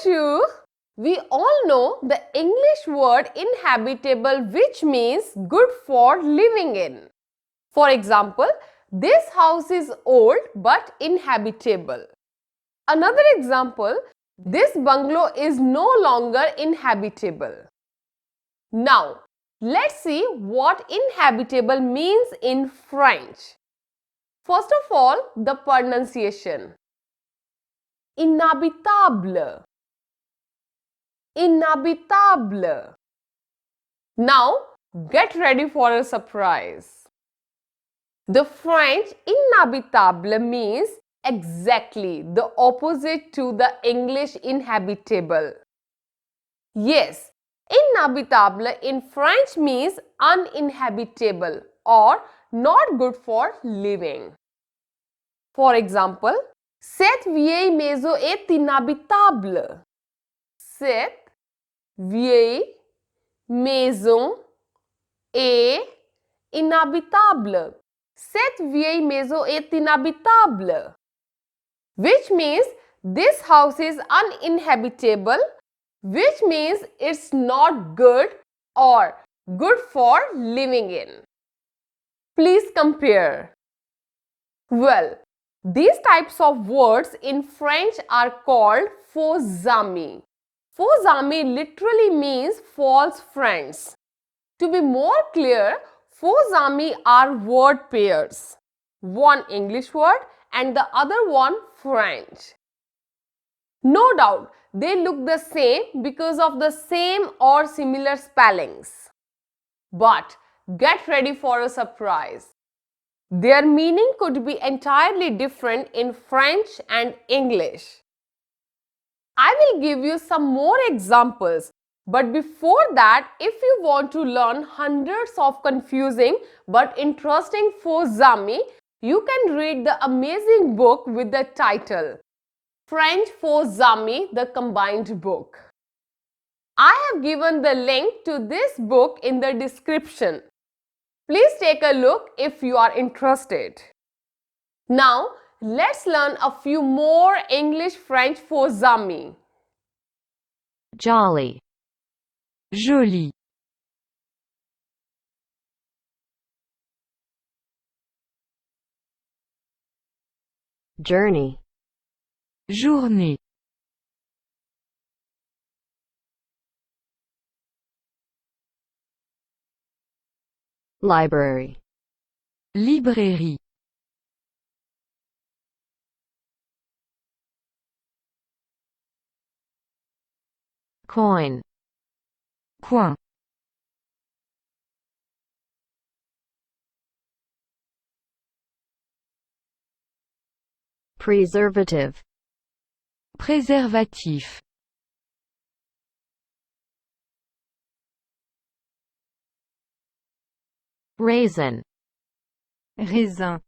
Bonjour! We all know the English word inhabitable, which means good for living in. For example, this house is old but inhabitable. Another example, this bungalow is no longer inhabitable. Now, let's see what inhabitable means in French. First of all, the pronunciation. Inhabitable. Inhabitable. Now, get ready for a surprise. The French inhabitable means exactly the opposite to the English inhabitable. Yes, inhabitable in French means uninhabitable or not good for living. For example, cette vieille maison est inhabitable. Cette vieille maison est inhabitable. Cette vieille maison est inhabitable. Which means this house is uninhabitable, which means it's not good or good for living in. Please compare. Well, these types of words in French are called faux amis. Faux amis literally means false friends. To be more clear, faux amis are word pairs. One English word and the other one French. No doubt, they look the same because of the same or similar spellings. But get ready for a surprise. Their meaning could be entirely different in French and English. I will give you some more examples, but before that, if you want to learn hundreds of confusing but interesting faux amis, you can read the amazing book with the title French Faux Amis, the Combined Book. I have given the link to this book in the description. Please take a look if you are interested. Now, let's learn a few more English-French faux amis. Jolly, jolie, journey, journée, librairie, librairie, coin, coin, preservative, préservatif, raisin, raisin,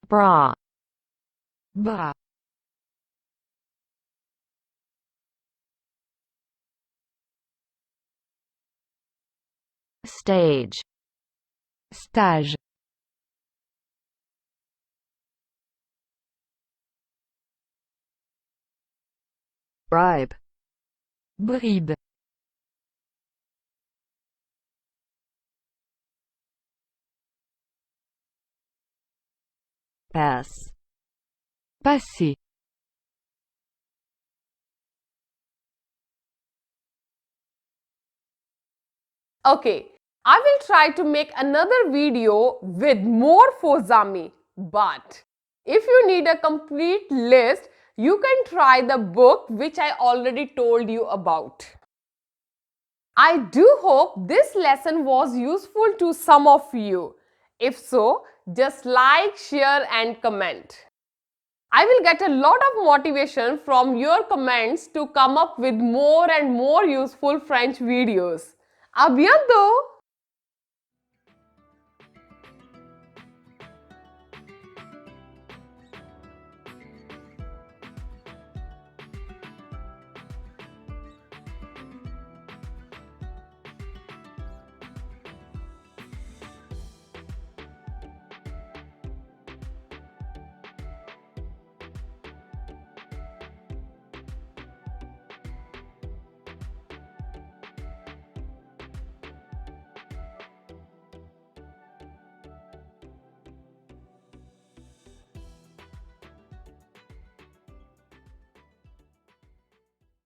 bras, bras, stage, stage, bribe, bribe, passe, passer, Okay, I will try to make another video with more faux amis, but if you need a complete list, you can try the book which I already told you about. I do hope this lesson was useful to some of you. If so, just like, share and comment. I will get a lot of motivation from your comments to come up with more and more useful French videos. À bientôt!